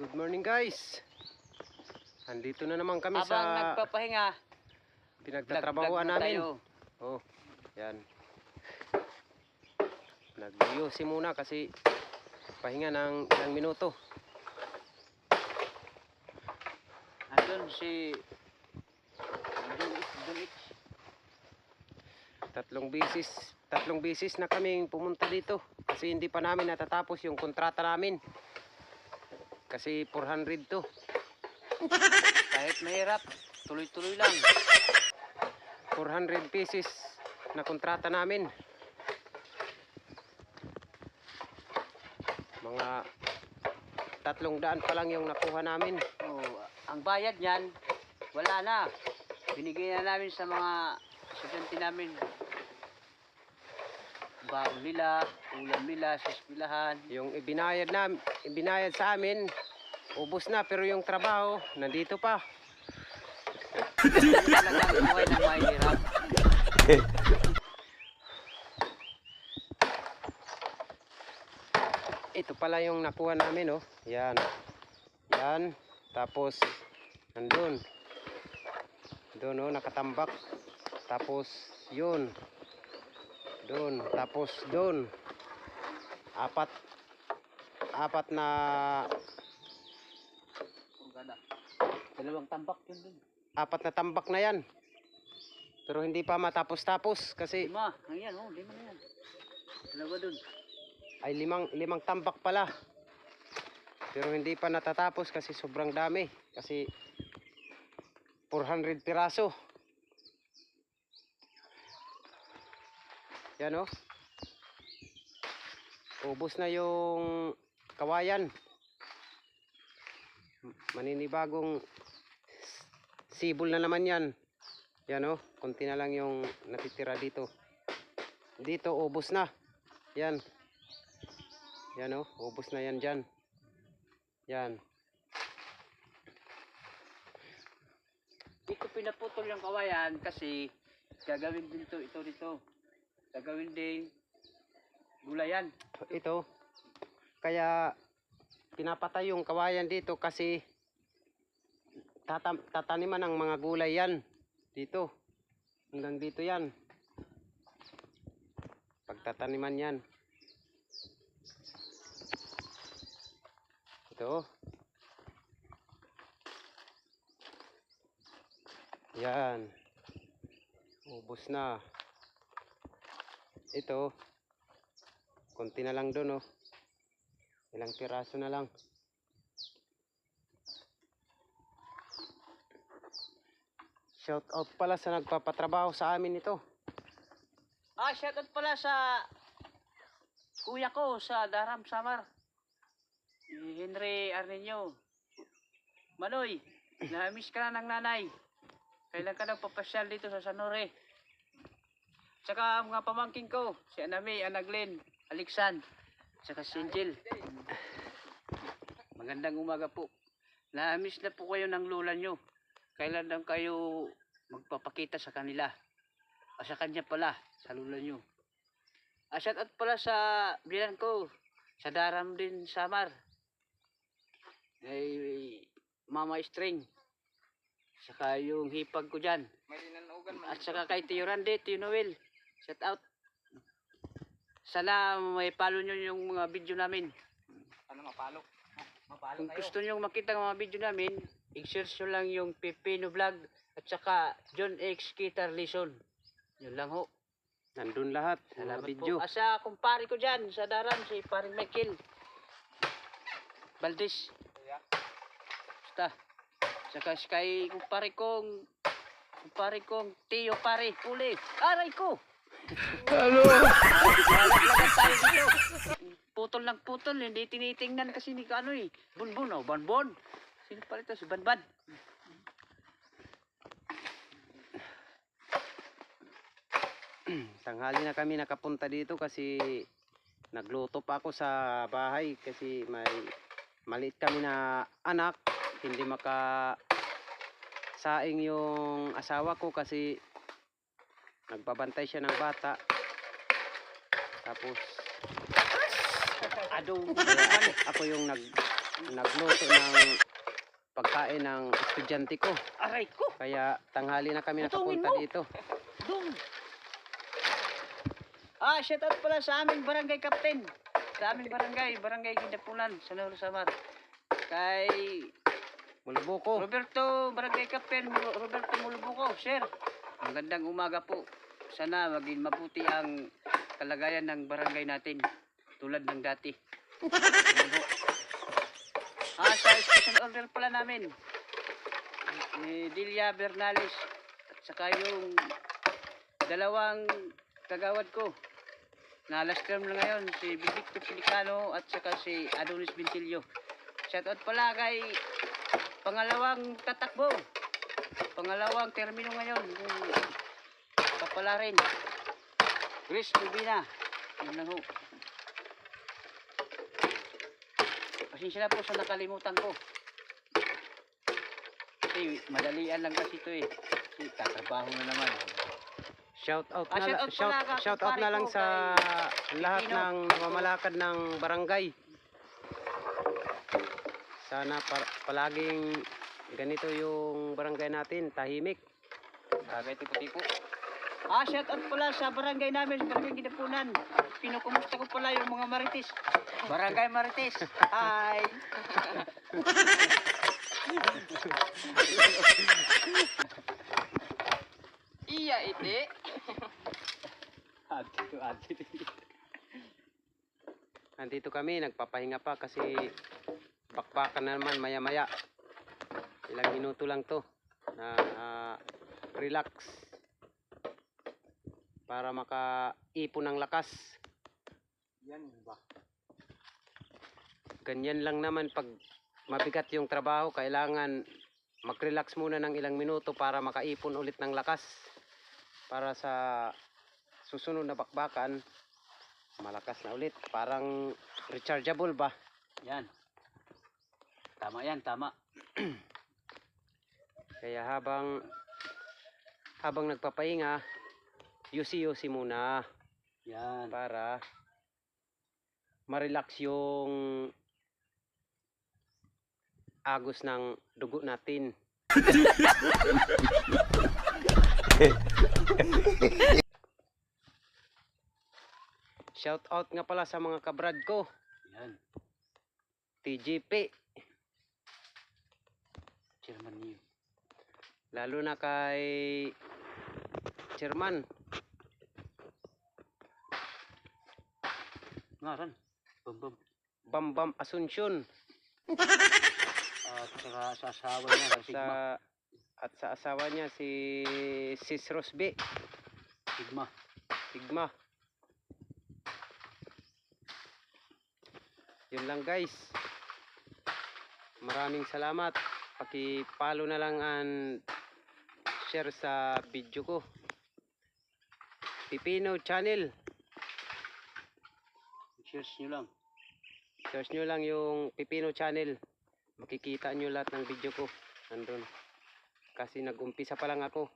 Good morning guys. Andito na naman kami Habang sa nagpapahinga, pinagtatrabahuan vlog namin. tayo. Oh, yan. Nag-yosi muna kasi pahinga ng ilang minuto. Andun si Dulit. Tatlong bisis na kaming pumunta dito kasi hindi pa namin natatapos yung kontrata namin. Kasi 400 to. Kahit mahirap, tuloy-tuloy lang. 400 pieces na kontrata namin. Mga 300 pa lang yung nakuha namin. Oh, ang bayad niyan, wala na. Binigay na namin sa mga estudyante namin. Baon nila, ulam nila sa eskwelahan. Yung ibinayad sa amin, ubos na, pero yung trabaho nandito pa. Talagang buhay ng mahirap. Ito pala yung nakuha namin, oh. Yan. Yan. Tapos nandun. Doon, oh, nakatambak. Tapos yun. Doon. Tapos doon. Apat na Dalawang tambak yun dun. apat na tambak na yan. Pero hindi pa matapos-tapos kasi Lima, ayan oh, lima na yan. Dalawa dun. ay limang tambak pala. Pero hindi pa natatapos kasi sobrang dami. Kasi 400 piraso. Yan, oh. Ubos na yung kawayan. Maninibagong sibol na naman yan. Yan, oh. Konti na lang yung natitira dito. Dito ubos na. Yan. Yan, oh. Ubos na yan dyan. Yan. Hindi ko pinaputol yung kawayan kasi gagawin din ito dito. Gagawin din gulayan. Ito. Kaya pinapatay yung kawayan dito kasi tataniman ng mga gulay yan. Dito. Hanggang dito yan. Pagtataniman yan. Ito. Yan. Ubos na. Ito. Konti na lang doon, oh. Ilang piraso na lang. Shout out pala sa nagpapatrabaho sa amin ito. Shoutout pala sa kuya ko sa Daram Samar. Henry Arnino. Manoy, na-miss ka na ng nanay. Kailan ka nagpapasyal dito sa Sanore? Tsaka mga pamangking ko, si Anami, Anaglen, Alexan, tsaka si Angel. Magandang umaga po. Na-miss na po kayo ng lola nyo. Kailan lang kayo magpapakita sa kanila? O sa kanya pala, sa lola nyo. Shoutout pala sa bilan ko, sa Daram din Samar. Ay, Mama String. Saka yung hipag ko dyan. At saka kay Tio Randy, Tio Noel. Shoutout. Sana may follow nyo yung mga video namin. Ano mapalo? Mapalo Kung kayo. gusto nyo makita ng mga video namin, i-search nyo lang yung Pipino Vlog at saka John X Guitar Lesson. Yun lang ho. Nandun lahat. Mga Salamat video. po. Asa kumpare ko dyan sa Daran, si paring Michael Valdez. Basta. Saka kay kumpare kong Tio pare Puli. Aray ko! Hello! Lagat tayo dito. Putol ng putol, hindi tinitingnan kasi ni ano eh. Bunbun oh, Bonbon. Sino pala ito? Si Banban. Tanghali na kami nakapunta dito kasi nagluto pa ako sa bahay kasi may maliit kami na anak. Hindi saing yung asawa ko kasi nagbabantay siya ng bata. Tapos ako yung nagluto ng pagkain ng estudyante ko. Aray ko! Kaya tanghali na kami Utungin nakapunta mo. dito. Dum! Shout out pala sa aming barangay captain. Sa aming barangay Gindapunan, sa Nuevo Samar. Kay Mulubuko. barangay captain, Roberto Mulbuco, sir. Magandang umaga po. Sana maging mabuti ang kalagayan ng barangay natin. Tulad ng dati. Sa special order pala namin. Delia Bernales. At saka yung dalawang kagawad ko. Na last term na ngayon, si Victor Silicano at saka si Adonis Bintilio. Shoutout pala kay pangalawang tatakbo. Pangalawang termino ngayon. Yung kapala rin. Chris Rubina. Yun lang ho. Pasensya na po sa nakalimutan ko. Kasi madalian lang kasi ito eh. Kasi tatrabaho na naman. Shout out na, shout out pala shout out na lang ko sa kay lahat Pilipino. ng mamamalakad ng barangay. Sana palaging ganito yung barangay natin, tahimik. Bagay tipo-tipo. Shout out pala sa barangay namin, sa barangay Gindapunan. Pinukumusta ko pala yung mga marites. Barangay Marites. Hi! Iya ite. Nandito kami, nagpapahinga pa kasi bakbakan na naman maya-maya. Ilang minuto lang to na relax para makaipon ng lakas. Yan ba? Ganyan lang naman pag mabigat yung trabaho, kailangan mag-relax muna ng ilang minuto para makaipon ulit ng lakas. Para sa susunod na bakbakan, malakas na ulit. Parang rechargeable ba? Yan. Tama yan, tama. Kaya habang nagpapahinga, yusi-yusi muna Yan. para ma-relax yung agos ng dugo natin. Shout out nga pala sa mga kabrad ko, Yan. TGP, Chairman niyo. lalo na kay Chairman. Ngaran. Bum. Bambam Asuncion At saka sa asawa niya, sa Sigma. at sa asawa niya si Sis Rosby Sigma. Sigma. Yun lang guys. Maraming salamat. Paki-follow na lang and share sa video ko. Pipino Channel. Cheers nyo lang. Search nyo lang yung Pipino Channel. Makikita nyo lahat ng video ko. Nandun. Kasi nag-umpisa pa lang ako.